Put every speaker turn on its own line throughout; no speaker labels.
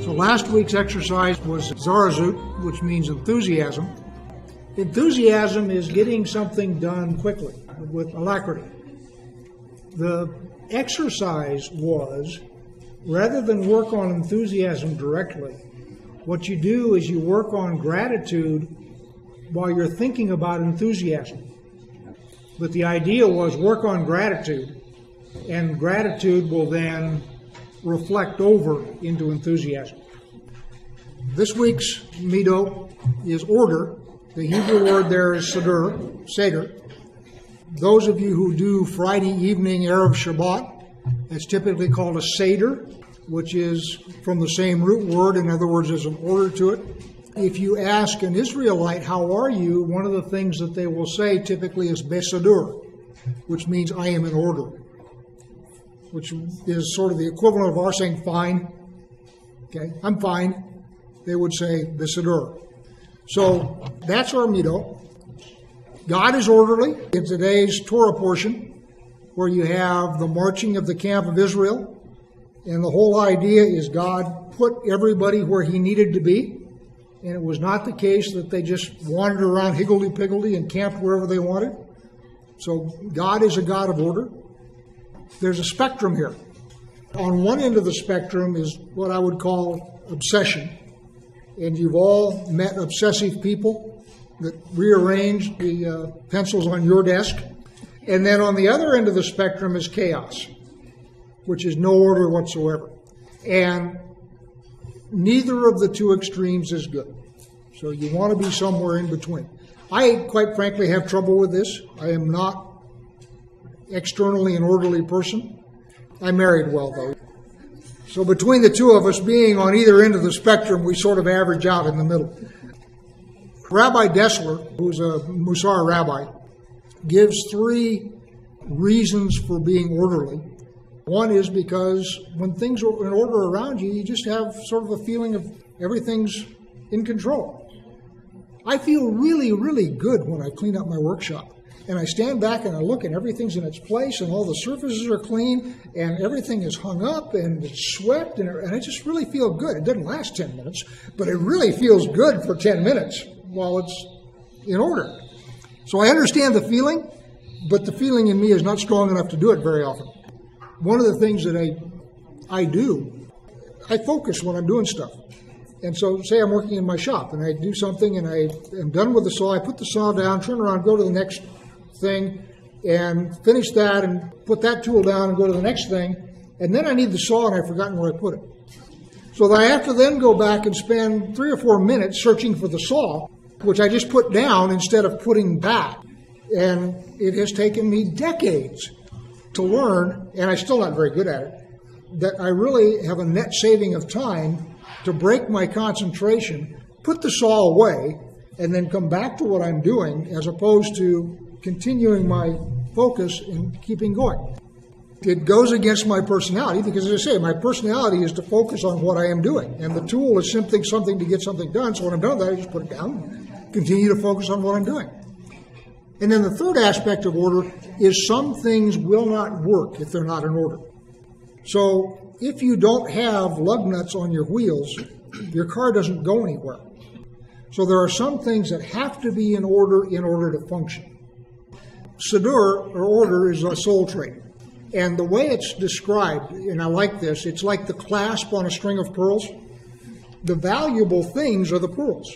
So last week's exercise was zarazut, which means enthusiasm. Enthusiasm is getting something done quickly, with alacrity. The exercise was, rather than work on enthusiasm directly, what you do is you work on gratitude while you're thinking about enthusiasm. But the idea was work on gratitude, and gratitude will then reflect over into enthusiasm. This week's mido is order. The Hebrew word there is seder. Those of you who do Friday evening Erev Shabbat, it's typically called a seder, which is from the same root word. In other words, there's an order to it. If you ask an Israelite, how are you, one of the things that they will say typically is besadur, which means I am in order, which is sort of the equivalent of our saying fine. Okay, I'm fine. They would say besadur. So that's our mido. God is orderly. In today's Torah portion, where you have the marching of the camp of Israel, and the whole idea is God put everybody where he needed to be, and it was not the case that they just wandered around higgledy-piggledy and camped wherever they wanted. So God is a God of order. There's a spectrum here. On one end of the spectrum is what I would call obsession, and you've all met obsessive people that rearrange the pencils on your desk. And then on the other end of the spectrum is chaos, which is no order whatsoever. And neither of the two extremes is good. So you want to be somewhere in between. I, quite frankly, have trouble with this. I am not externally an orderly person. I married well, though. So between the two of us being on either end of the spectrum, we sort of average out in the middle. Rabbi Dessler, who's a Mussar rabbi, gives 3 reasons for being orderly. One is because when things are in order around you, you just have sort of a feeling of everything's in control. I feel really, really good when I clean up my workshop. And I stand back and I look and everything's in its place and all the surfaces are clean and everything is hung up and it's swept and I just really feel good. It doesn't last 10 minutes, but it really feels good for 10 minutes while it's in order. So I understand the feeling, but the feeling in me is not strong enough to do it very often. One of the things that I do, I focus when I'm doing stuff. And so say I'm working in my shop and I do something and I am done with the saw, I put the saw down, turn around, go to the next thing and finish that and put that tool down and go to the next thing. And then I need the saw and I've forgotten where I put it. So that I have to then go back and spend 3 or 4 minutes searching for the saw, which I just put down instead of putting back. And it has taken me decades to learn, and I'm still not very good at it, that I really have a net saving of time to break my concentration, put the saw away, and then come back to what I'm doing as opposed to continuing my focus and keeping going. It goes against my personality because, as I say, my personality is to focus on what I am doing, and the tool is simply something to get something done, so when I'm done with that, I just put it down and continue to focus on what I'm doing. And then the third aspect of order is some things will not work if they're not in order. So if you don't have lug nuts on your wheels, your car doesn't go anywhere. So there are some things that have to be in order to function. Siddur, or order, is a soul trait. And the way it's described, and I like this, it's like the clasp on a string of pearls. The valuable things are the pearls.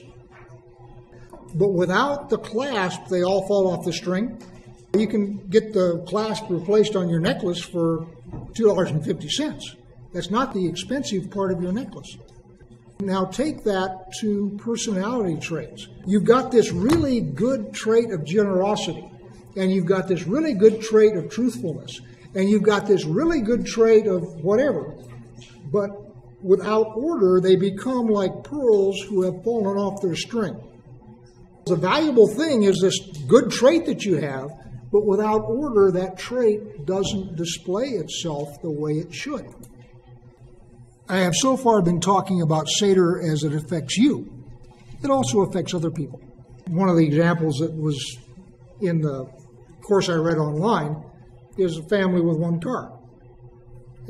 But without the clasp, they all fall off the string. You can get the clasp replaced on your necklace for $2.50. That's not the expensive part of your necklace. Now take that to personality traits. You've got this really good trait of generosity, and you've got this really good trait of truthfulness, and you've got this really good trait of whatever. But without order, they become like pearls who have fallen off their string. The valuable thing is this good trait that you have, but without order, that trait doesn't display itself the way it should. I have so far been talking about Seder as it affects you. It also affects other people. One of the examples that was in the course I read online is a family with one car.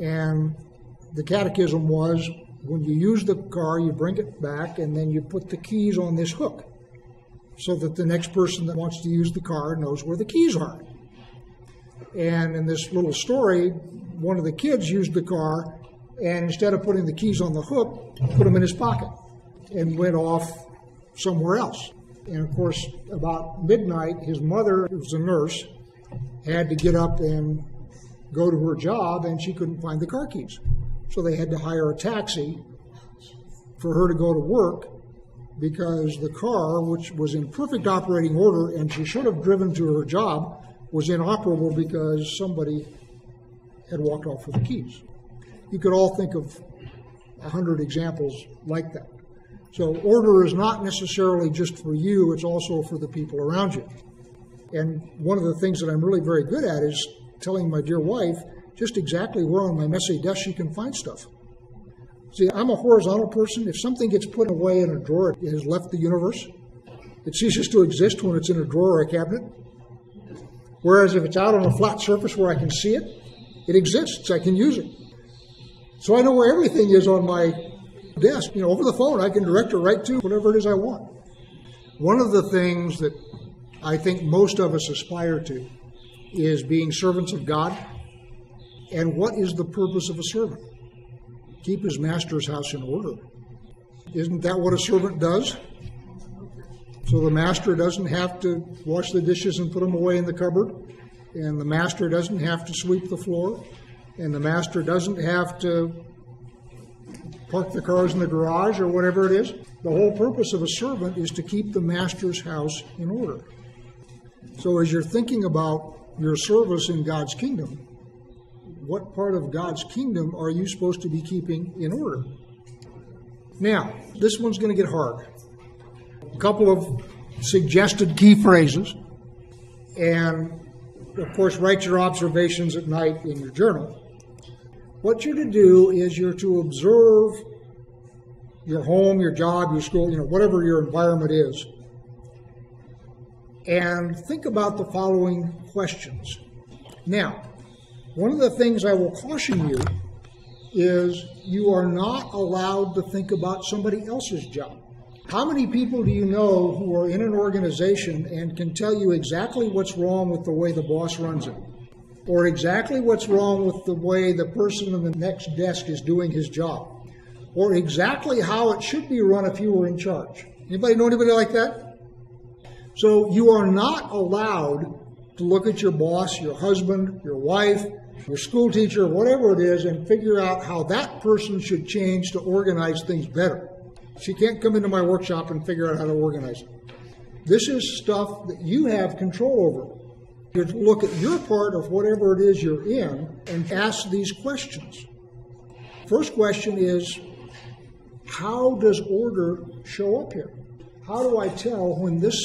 And the catechism was, When you use the car, you bring it back, and then you put the keys on this hook so that the next person that wants to use the car knows where the keys are. And in this little story, one of the kids used the car, and instead of putting the keys on the hook, put them in his pocket and went off somewhere else. And of course, about midnight, his mother, who was a nurse, had to get up and go to her job, and she couldn't find the car keys. So they had to hire a taxi for her to go to work, because the car, which was in perfect operating order and she should have driven to her job, was inoperable because somebody had walked off with the keys. You could all think of 100 examples like that. So order is not necessarily just for you, it's also for the people around you. And one of the things that I'm really very good at is telling my dear wife just exactly where on my messy desk she can find stuff. See, I'm a horizontal person. If something gets put away in a drawer, it has left the universe. It ceases to exist when it's in a drawer or a cabinet. Whereas if it's out on a flat surface where I can see it, it exists. I can use it. So I know where everything is on my desk. Over the phone, I can direct it right to whatever it is I want. One of the things that I think most of us aspire to is being servants of God. And what is the purpose of a servant? Keep his master's house in order. Isn't that what a servant does? So the master doesn't have to wash the dishes and put them away in the cupboard, and the master doesn't have to sweep the floor, and the master doesn't have to park the cars in the garage or whatever it is. The whole purpose of a servant is to keep the master's house in order. So as you're thinking about your service in God's kingdom, what part of God's kingdom are you supposed to be keeping in order? Now, this one's going to get hard. A couple of suggested key phrases, and of course, write your observations at night in your journal. What you're to do is you're to observe your home, your job, your school, whatever your environment is, and think about the following questions. Now, one of the things I will caution you is you are not allowed to think about somebody else's job. How many people do you know who are in an organization and can tell you exactly what's wrong with the way the boss runs it? Or exactly what's wrong with the way the person in the next desk is doing his job? Or exactly how it should be run if you were in charge? Anybody know anybody like that? So you are not allowed to look at your boss, your husband, your wife, your school teacher, whatever it is, and figure out how that person should change to organize things better. She can't come into my workshop and figure out how to organize it. This is stuff that you have control over. You look at your part of whatever it is you're in and ask these questions. First question is, how does order show up here? How do I tell when this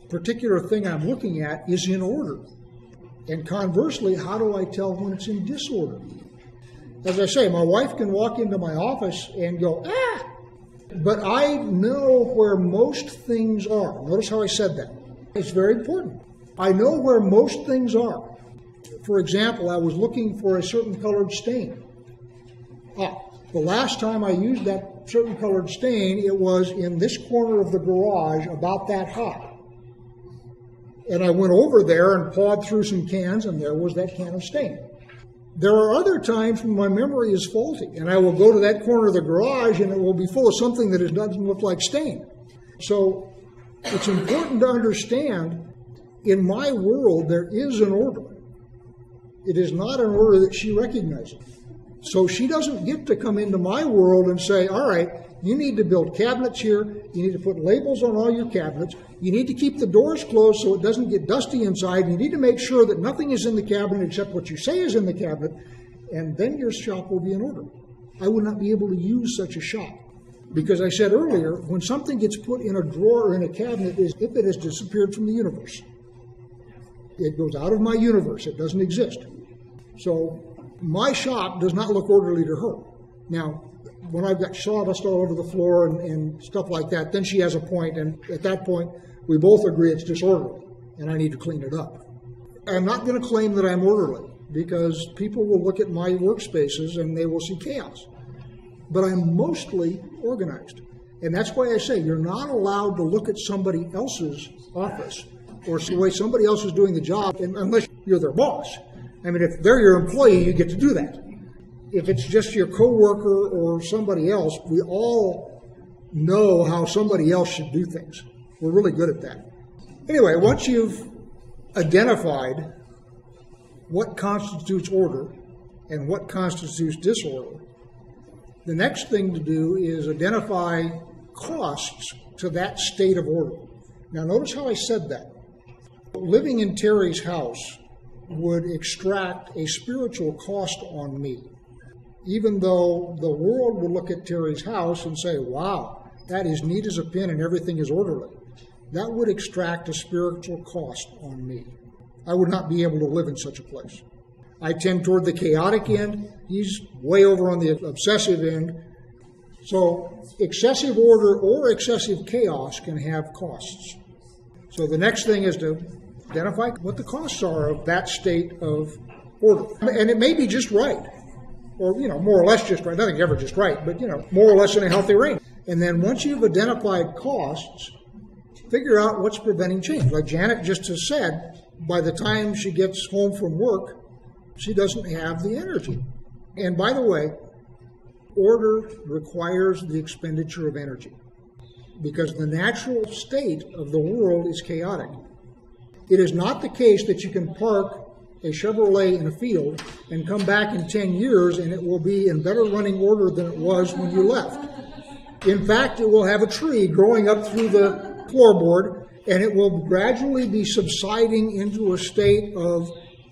particular thing I'm looking at is in order? And conversely, how do I tell when it's in disorder? As I say, my wife can walk into my office and go, ah! But I know where most things are. Notice how I said that. It's very important. I know where most things are. For example, I was looking for a certain colored stain. The last time I used that certain colored stain, it was in this corner of the garage about that high. And I went over there and pawed through some cans, and there was that can of stain. There are other times when my memory is faulty, and I will go to that corner of the garage, and it will be full of something that doesn't look like stain. So it's important to understand, in my world, there is an order. It is not an order that she recognizes. So she doesn't get to come into my world and say, all right, you need to build cabinets here, you need to put labels on all your cabinets, you need to keep the doors closed so it doesn't get dusty inside, you need to make sure that nothing is in the cabinet except what you say is in the cabinet, and then your shop will be in order. I would not be able to use such a shop. Because I said earlier, when something gets put in a drawer or in a cabinet, it's if it has disappeared from the universe. It goes out of my universe. It doesn't exist. So my shop does not look orderly to her. Now, when I've got sawdust all over the floor and stuff like that, then she has a point, and at that point, we both agree it's disorderly, and I need to clean it up. I'm not going to claim that I'm orderly, because people will look at my workspaces and they will see chaos. but I'm mostly organized. And that's why I say you're not allowed to look at somebody else's office or the way somebody else is doing the job unless you're their boss. I mean, if they're your employee, you get to do that. If it's just your coworker or somebody else, we all know how somebody else should do things. We're really good at that. Anyway, once you've identified what constitutes order and what constitutes disorder, the next thing to do is identify costs to that state of order. Now, notice how I said that. Living in Terry's house would extract a spiritual cost on me, even though the world would look at Terry's house and say, wow, that is neat as a pin and everything is orderly. That would extract a spiritual cost on me. I would not be able to live in such a place. I tend toward the chaotic end. He's way over on the obsessive end. So excessive order or excessive chaos can have costs. So the next thing is to identify what the costs are of that state of order. And it may be just right, or, more or less just right. Nothing's ever just right, but, more or less in a healthy range. And then once you've identified costs, figure out what's preventing change. Like Janet just has said, by the time she gets home from work, she doesn't have the energy. And by the way, order requires the expenditure of energy because the natural state of the world is chaotic. It is not the case that you can park a Chevrolet in a field and come back in 10 years and it will be in better running order than it was when you left. In fact, it will have a tree growing up through the floorboard, and it will gradually be subsiding into a state of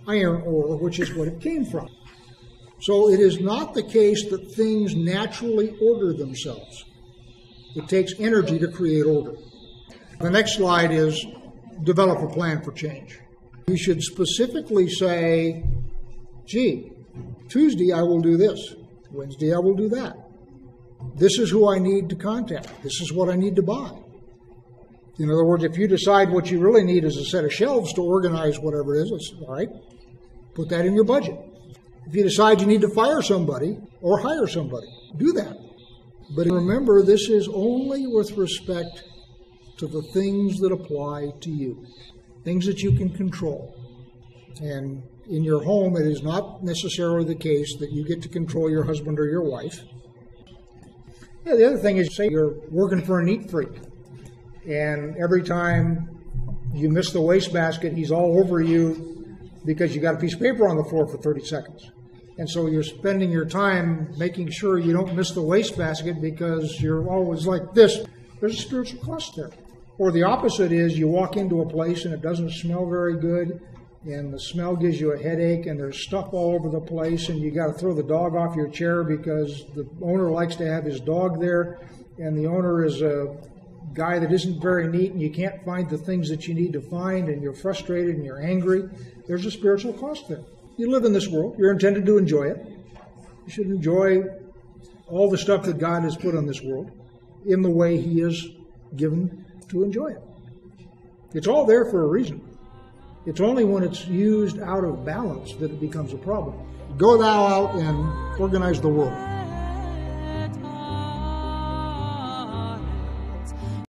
iron ore, which is what it came from. So it is not the case that things naturally order themselves. It takes energy to create order. The next slide is develop a plan for change. You should specifically say, gee, Tuesday I will do this. Wednesday I will do that. This is who I need to contact. This is what I need to buy. In other words, if you decide what you really need is a set of shelves to organize whatever it is, all right, put that in your budget. If you decide you need to fire somebody or hire somebody, do that. But remember, this is only with respect to the things that apply to you, things that you can control. And in your home, it is not necessarily the case that you get to control your husband or your wife. Yeah, the other thing is, say you're working for a neat freak, and every time you miss the wastebasket, he's all over you because you got a piece of paper on the floor for 30 seconds. And so you're spending your time making sure you don't miss the wastebasket because you're always like this. There's a spiritual cost there. Or the opposite is you walk into a place and it doesn't smell very good, and the smell gives you a headache, and there's stuff all over the place, and you got to throw the dog off your chair because the owner likes to have his dog there, and the owner is a guy that isn't very neat, and you can't find the things that you need to find, and you're frustrated and you're angry. There's a spiritual cost there. You live in this world. You're intended to enjoy it. You should enjoy all the stuff that God has put on this world in the way He is given to enjoy it. It's all there for a reason. It's only when it's used out of balance that it becomes a problem. Go thou out and organize the world.